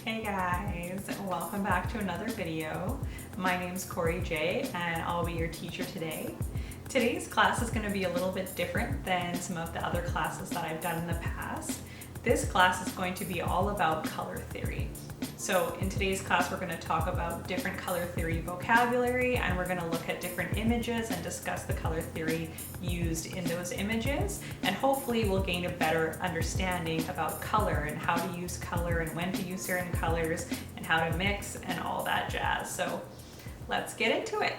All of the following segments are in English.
Hey guys, welcome back to another video. My name's Corey J and I'll be your teacher today. Today's class is going to be a little bit different than some of the other classes that I've done in the past. This class is going to be all about color theory. So in today's class we're going to talk about different color theory vocabulary, and we're going to look at different images and discuss the color theory used in those images, and hopefully we'll gain a better understanding about color and how to use color and when to use certain colors and how to mix and all that jazz. So let's get into it.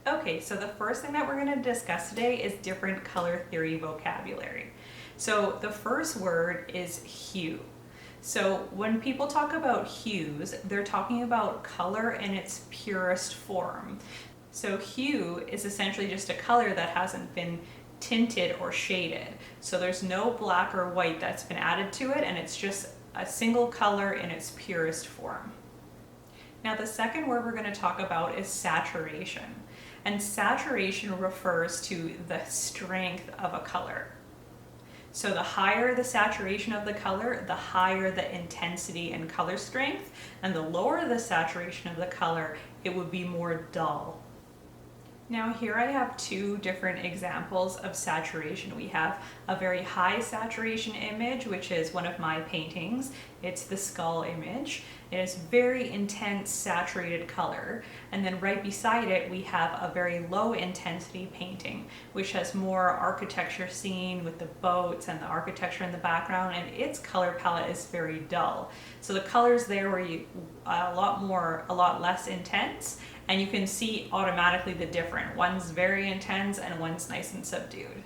Okay, so the first thing that we're going to discuss today is different color theory vocabulary. So the first word is hue. So when people talk about hues, they're talking about color in its purest form. So hue is essentially just a color that hasn't been tinted or shaded. So there's no black or white that's been added to it, and it's just a single color in its purest form. Now the second word we're going to talk about is saturation. And saturation refers to the strength of a color. So the higher the saturation of the color, the higher the intensity and color strength, and the lower the saturation of the color, it would be more dull. Now here I have two different examples of saturation. We have a very high saturation image, which is one of my paintings. It's the skull image. It is very intense saturated color. And then right beside it, we have a very low intensity painting, which has more architecture scene with the boats and the architecture in the background, and its color palette is very dull. So the colors there were a lot less intense, and you can see automatically the difference. One's very intense and one's nice and subdued.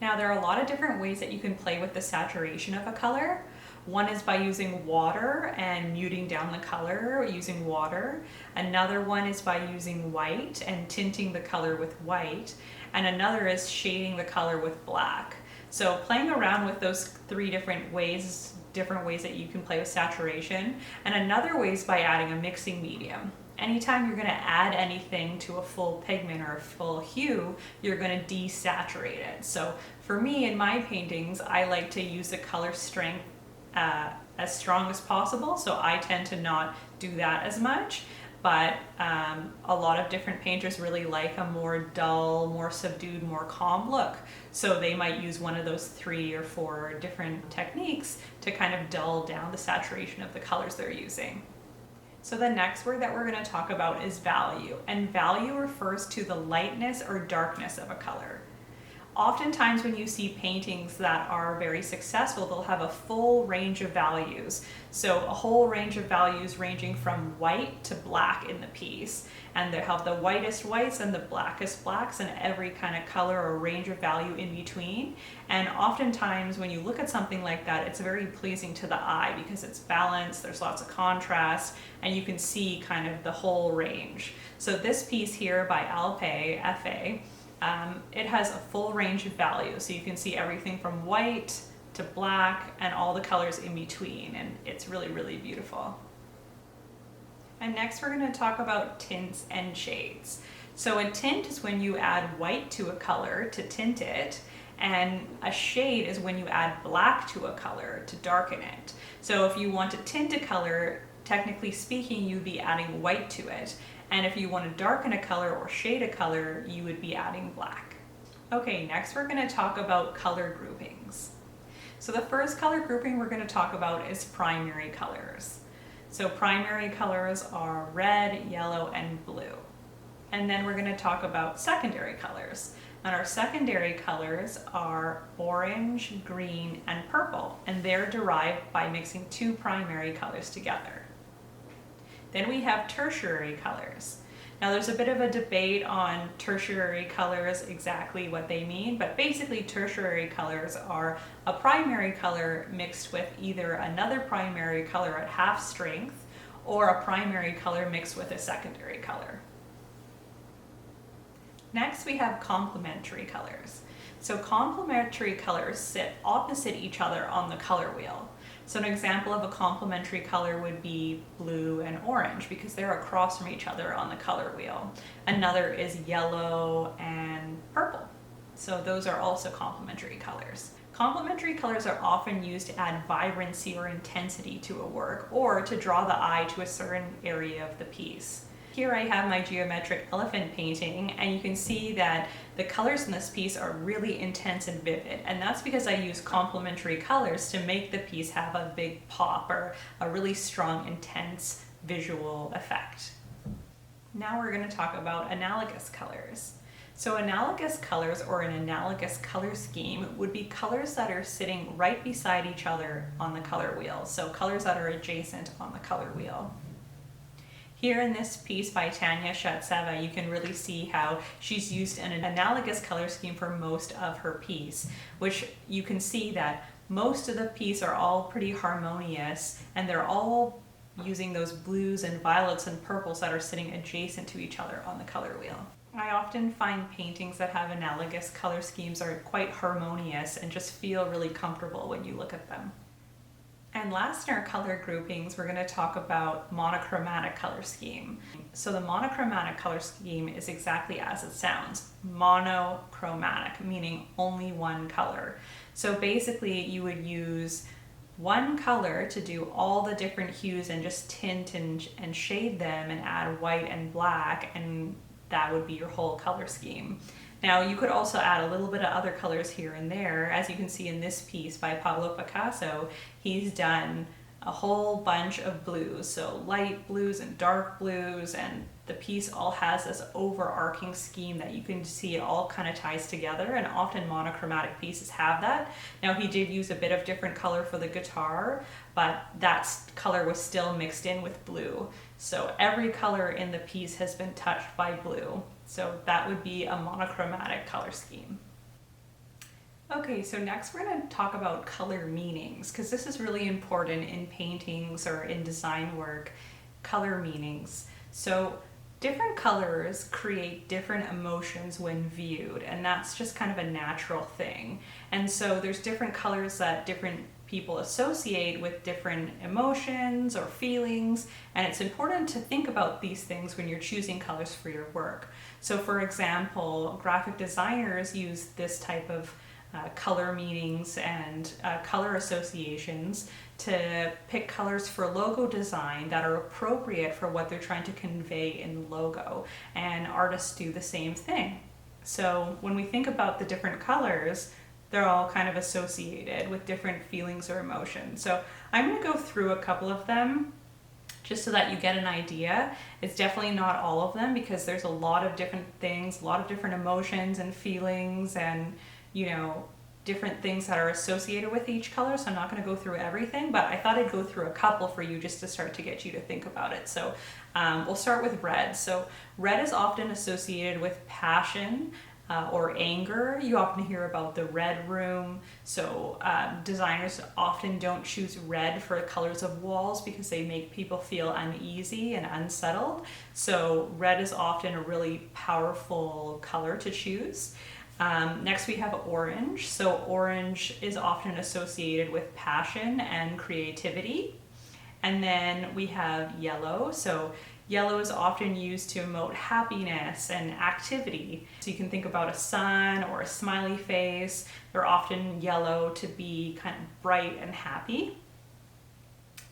Now there are a lot of different ways that you can play with the saturation of a color. One is by using water and muting down the color using water. Another one is by using white and tinting the color with white. And another is shading the color with black. So playing around with those three different ways that you can play with saturation. And another way is by adding a mixing medium. Anytime you're going to add anything to a full pigment or a full hue, you're going to desaturate it. So for me, in my paintings, I like to use the color strength as strong as possible, so I tend to not do that as much. But a lot of different painters really like a more dull, more subdued, more calm look. So they might use one of those 3 or 4 different techniques to kind of dull down the saturation of the colors they're using. So the next word that we're going to talk about is value, and value refers to the lightness or darkness of a color. Oftentimes when you see paintings that are very successful, they'll have a full range of values. So a whole range of values ranging from white to black in the piece. And they have the whitest whites and the blackest blacks and every kind of color or range of value in between. And oftentimes when you look at something like that, it's very pleasing to the eye because it's balanced, there's lots of contrast, and you can see kind of the whole range. So this piece here by Alpe, F.A., it has a full range of values, so you can see everything from white to black and all the colors in between, and it's really, really beautiful. And next we're going to talk about tints and shades. So a tint is when you add white to a color to tint it, and a shade is when you add black to a color to darken it. So if you want to tint a color, technically speaking, you'd be adding white to it. And if you want to darken a color or shade a color, you would be adding black. Okay, next we're going to talk about color groupings. So the first color grouping we're going to talk about is primary colors. So primary colors are red, yellow, and blue. And then we're going to talk about secondary colors. And our secondary colors are orange, green, and purple. And they're derived by mixing 2 primary colors together. Then we have tertiary colors. Now there's a bit of a debate on tertiary colors, exactly what they mean, but basically tertiary colors are a primary color mixed with either another primary color at half strength or a primary color mixed with a secondary color. Next we have complementary colors. So complementary colors sit opposite each other on the color wheel. So an example of a complementary color would be blue and orange because they're across from each other on the color wheel. Another is yellow and purple. So those are also complementary colors. Complementary colors are often used to add vibrancy or intensity to a work, or to draw the eye to a certain area of the piece. Here I have my geometric elephant painting, and you can see that the colors in this piece are really intense and vivid, and that's because I use complementary colors to make the piece have a big pop or a really strong, intense visual effect. Now we're going to talk about analogous colors. So analogous colors, or an analogous color scheme, would be colors that are sitting right beside each other on the color wheel. So colors that are adjacent on the color wheel. Here in this piece by Tanya Shatseva, you can really see how she's used an analogous color scheme for most of her piece, which you can see that most of the piece are all pretty harmonious, and they're all using those blues and violets and purples that are sitting adjacent to each other on the color wheel. I often find paintings that have analogous color schemes are quite harmonious and just feel really comfortable when you look at them. And last in our color groupings, we're going to talk about monochromatic color scheme. So the monochromatic color scheme is exactly as it sounds, monochromatic, meaning only one color. So basically you would use one color to do all the different hues and just tint and shade them and add white and black, and that would be your whole color scheme. Now you could also add a little bit of other colors here and there. As you can see in this piece by Pablo Picasso, he's done a whole bunch of blues, so light blues and dark blues, and the piece all has this overarching scheme that you can see it all kind of ties together, and often monochromatic pieces have that. Now he did use a bit of different color for the guitar, but that color was still mixed in with blue. So every color in the piece has been touched by blue. So that would be a monochromatic color scheme. Okay, so next we're going to talk about color meanings, because this is really important in paintings or in design work, color meanings. So different colors create different emotions when viewed, and that's just kind of a natural thing. And so there's different colors that different people associate with different emotions or feelings, and it's important to think about these things when you're choosing colors for your work. So for example, graphic designers use this type of color meanings and color associations to pick colors for logo design that are appropriate for what they're trying to convey in the logo, and artists do the same thing. So when we think about the different colors, they're all kind of associated with different feelings or emotions. So I'm going to go through a couple of them just so that you get an idea. It's definitely not all of them, because there's a lot of different things, a lot of different emotions and feelings and, you know, different things that are associated with each color. So I'm not going to go through everything, but I thought I'd go through a couple for you just to start to get you to think about it. So we'll start with red. So red is often associated with passion, or anger. You often hear about the red room. So designers often don't choose red for colors of walls because they make people feel uneasy and unsettled. So red is often a really powerful color to choose. Next we have orange. So orange is often associated with passion and creativity. And then we have yellow. So yellow is often used to emote happiness and activity. So you can think about a sun or a smiley face. They're often yellow to be kind of bright and happy.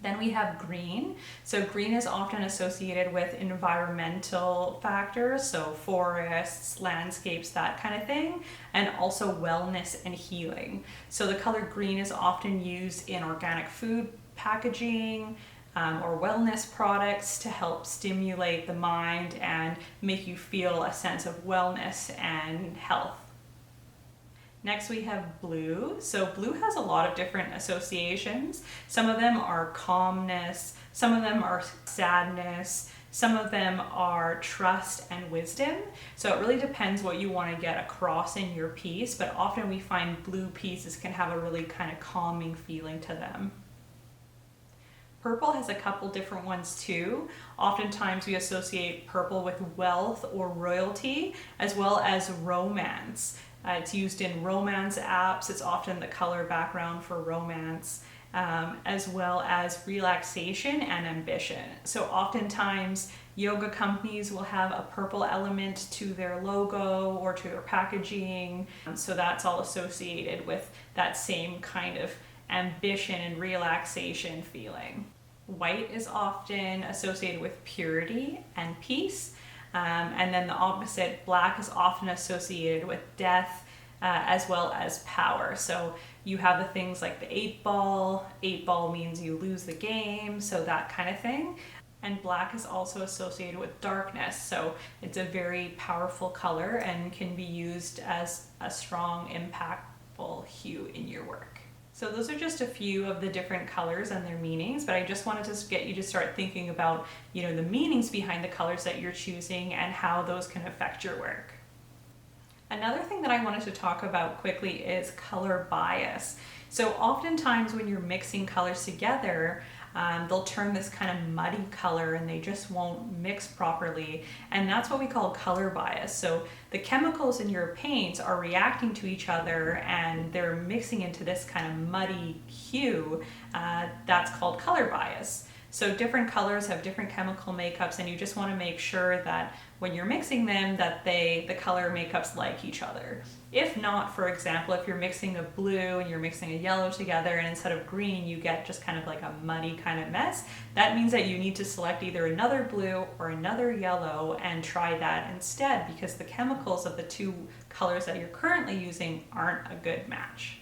Then we have green. So green is often associated with environmental factors, so forests, landscapes, that kind of thing, and also wellness and healing. So the color green is often used in organic food packaging, or wellness products to help stimulate the mind and make you feel a sense of wellness and health. Next we have blue. So blue has a lot of different associations. Some of them are calmness, some of them are sadness, some of them are trust and wisdom. So it really depends what you want to get across in your piece, but often we find blue pieces can have a really kind of calming feeling to them. Purple has a couple different ones too. Oftentimes we associate purple with wealth or royalty, as well as romance. It's used in romance apps. It's often the color background for romance. as well as relaxation and ambition. So oftentimes yoga companies will have a purple element to their logo or to their packaging. So that's all associated with that same kind of ambition and relaxation feeling. White is often associated with purity and peace. And then the opposite, black, is often associated with death as well as power. So you have the things like the 8-ball. 8-ball means you lose the game, so that kind of thing. And black is also associated with darkness. So it's a very powerful color and can be used as a strong, impactful hue in your work. So those are just a few of the different colors and their meanings, but I just wanted to get you to start thinking about, the meanings behind the colors that you're choosing and how those can affect your work. Another thing that I wanted to talk about quickly is color bias. So oftentimes when you're mixing colors together, they'll turn this kind of muddy color and they just won't mix properly. And that's what we call color bias. So the chemicals in your paints are reacting to each other and they're mixing into this kind of muddy hue. That's called color bias. So different colors have different chemical makeups, and you just want to make sure that when you're mixing them that the color makeups like each other. If not, for example, if you're mixing a blue and you're mixing a yellow together and instead of green you get just kind of like a muddy kind of mess, that means that you need to select either another blue or another yellow and try that instead, because the chemicals of the two colors that you're currently using aren't a good match.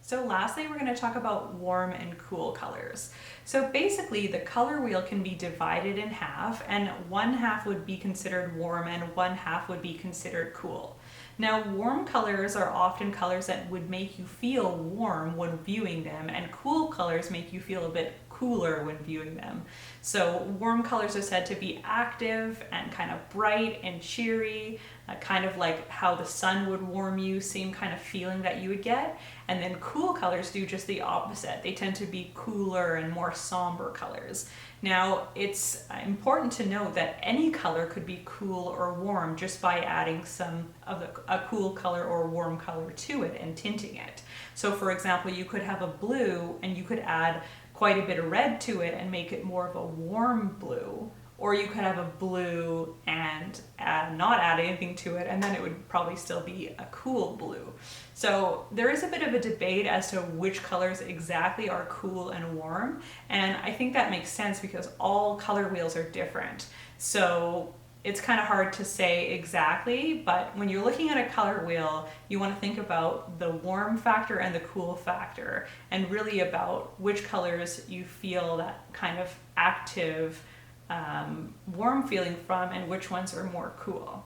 So lastly, we're going to talk about warm and cool colors. So basically the color wheel can be divided in half, and one half would be considered warm and one half would be considered cool. Now, warm colors are often colors that would make you feel warm when viewing them, and cool colors make you feel a bit cooler when viewing them. So warm colors are said to be active and kind of bright and cheery, kind of like how the sun would warm you, same kind of feeling that you would get. And then cool colors do just the opposite. They tend to be cooler and more somber colors. Now, it's important to note that any color could be cool or warm just by adding some of a cool color or warm color to it and tinting it. So for example, you could have a blue and you could add quite a bit of red to it and make it more of a warm blue. Or you could have a blue and not add anything to it, and then it would probably still be a cool blue. So there is a bit of a debate as to which colors exactly are cool and warm, and I think that makes sense because all color wheels are different. So it's kind of hard to say exactly, but when you're looking at a color wheel, you want to think about the warm factor and the cool factor, and really about which colors you feel that kind of active, warm feeling from and which ones are more cool.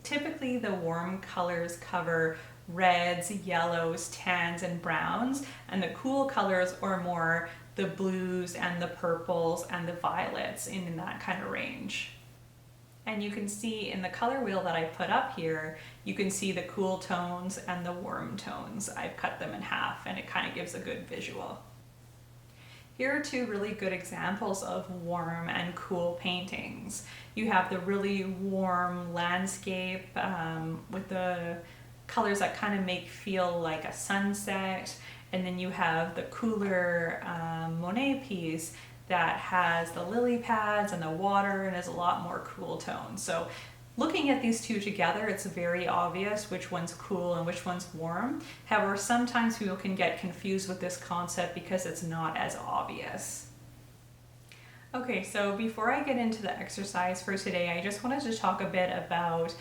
Typically the warm colors cover reds, yellows, tans, and browns, and the cool colors are more the blues and the purples and the violets in that kind of range. And you can see in the color wheel that I put up here, you can see the cool tones and the warm tones. I've cut them in half and it kind of gives a good visual. Here are two really good examples of warm and cool paintings. You have the really warm landscape with the colors that kind of make feel like a sunset, and then you have the cooler Monet piece that has the lily pads and the water and is a lot more cool tones. So looking at these two together, it's very obvious which one's cool and which one's warm. However, sometimes people can get confused with this concept because it's not as obvious. Okay, so before I get into the exercise for today, I just wanted to talk a bit about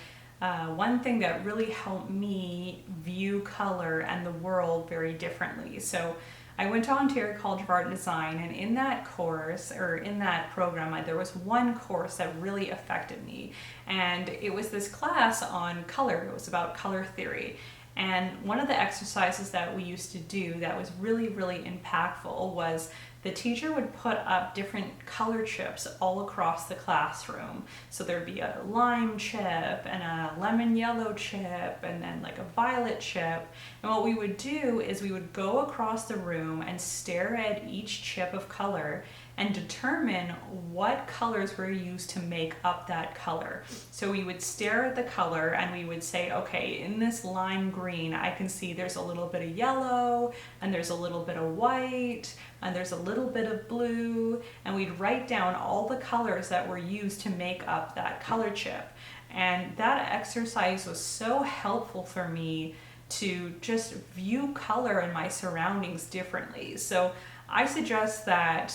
one thing that really helped me view color and the world very differently. So I went to Ontario College of Art and Design, and in that course, or in that program, there was one course that really affected me, and it was this class on color. It was about color theory. And one of the exercises that we used to do that was really, really impactful was the teacher would put up different color chips all across the classroom. So there'd be a lime chip and a lemon yellow chip and then like a violet chip. And what we would do is we would go across the room and stare at each chip of color and determine what colors were used to make up that color. So we would stare at the color and we would say, okay, in this lime green, I can see there's a little bit of yellow, and there's a little bit of white, and there's a little bit of blue, and we'd write down all the colors that were used to make up that color chip. And that exercise was so helpful for me to just view color in my surroundings differently. So I suggest that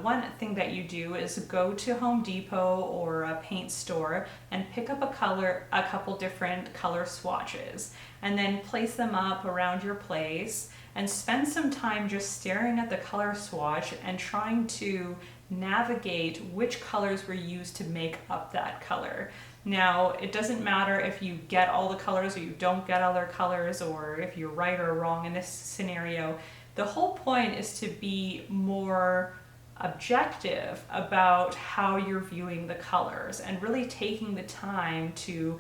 one thing that you do is go to Home Depot or a paint store and pick up a couple different color swatches, and then place them up around your place and spend some time just staring at the color swatch and trying to navigate which colors were used to make up that color. Now, it doesn't matter if you get all the colors or you don't get other colors, or if you're right or wrong in this scenario. The whole point is to be more objective about how you're viewing the colors and really taking the time to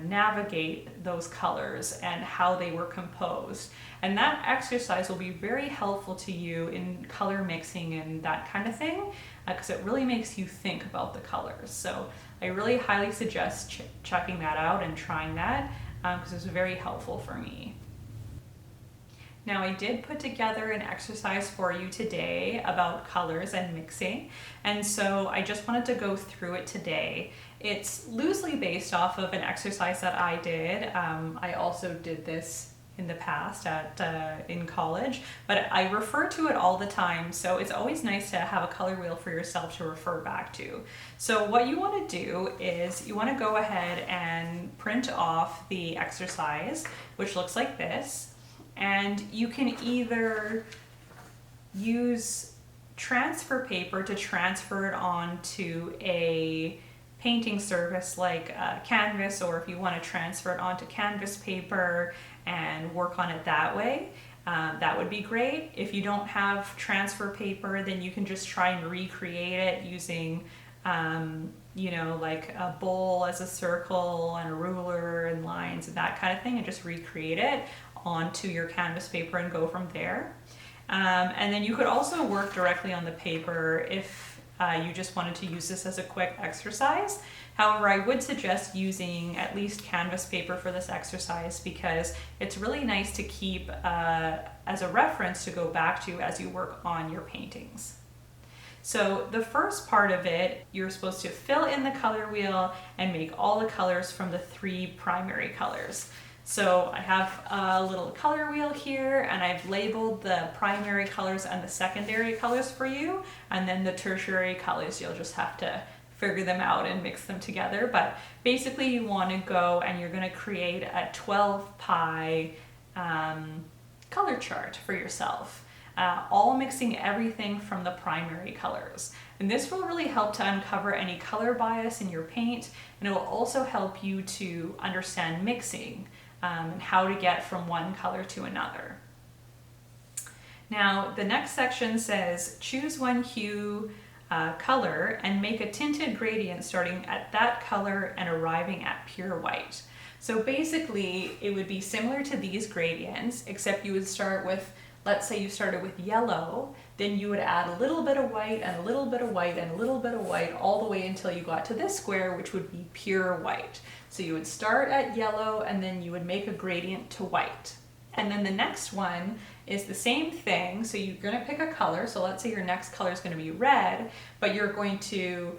navigate those colors and how they were composed. And that exercise will be very helpful to you in color mixing and that kind of thing, because it really makes you think about the colors. So I really highly suggest checking that out and trying that, because it's very helpful for me. Now, I did put together an exercise for you today about colors and mixing, and so I just wanted to go through it today. It's loosely based off of an exercise that I did. I also did this in the past in college, but I refer to it all the time, so it's always nice to have a color wheel for yourself to refer back to. So what you want to do is you want to go ahead and print off the exercise, which looks like this. And you can either use transfer paper to transfer it onto a painting surface like canvas, or if you want to transfer it onto canvas paper and work on it that way, that would be great. If you don't have transfer paper, then you can just try and recreate it using like a bowl as a circle and a ruler and lines and that kind of thing, and just recreate it onto your canvas paper and go from there. And then you could also work directly on the paper if you just wanted to use this as a quick exercise. However, I would suggest using at least canvas paper for this exercise, because it's really nice to keep as a reference to go back to as you work on your paintings. So the first part of it, you're supposed to fill in the color wheel and make all the colors from the 3 primary colors. So I have a little color wheel here, and I've labeled the primary colors and the secondary colors for you, and then the tertiary colors, you'll just have to figure them out and mix them together. But basically you want to go and you're going to create a 12 pie color chart for yourself, all mixing everything from the primary colors. And this will really help to uncover any color bias in your paint, and it will also help you to understand mixing and how to get from one color to another. Now, the next section says, choose one hue color and make a tinted gradient starting at that color and arriving at pure white. So basically, it would be similar to these gradients, except you would start with, let's say you started with yellow, then you would add a little bit of white and a little bit of white and a little bit of white all the way until you got to this square, which would be pure white. So you would start at yellow and then you would make a gradient to white. And then the next one is the same thing. So you're going to pick a color. So let's say your next color is going to be red, but you're going to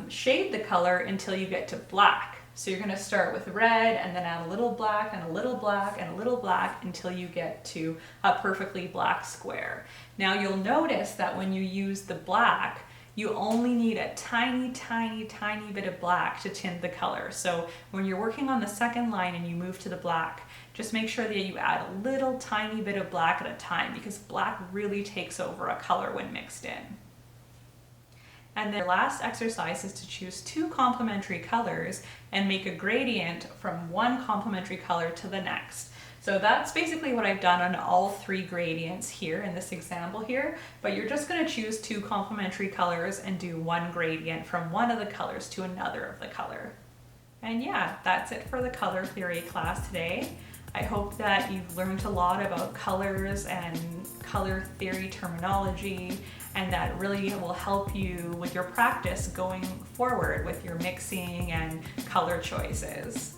shade the color until you get to black. So you're going to start with red and then add a little black and a little black and a little black until you get to a perfectly black square. Now you'll notice that when you use the black, you only need a tiny, tiny, tiny bit of black to tint the color. So when you're working on the second line and you move to the black, just make sure that you add a little tiny bit of black at a time, because black really takes over a color when mixed in. And then the last exercise is to choose 2 complementary colors and make a gradient from one complementary color to the next. So that's basically what I've done on all 3 gradients here in this example here, but you're just going to choose 2 complementary colors and do one gradient from one of the colors to another of the color. And yeah, that's it for the color theory class today. I hope that you've learned a lot about colors and color theory terminology, and that really will help you with your practice going forward with your mixing and color choices.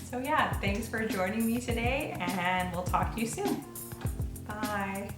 So yeah, thanks for joining me today, and we'll talk to you soon. Bye.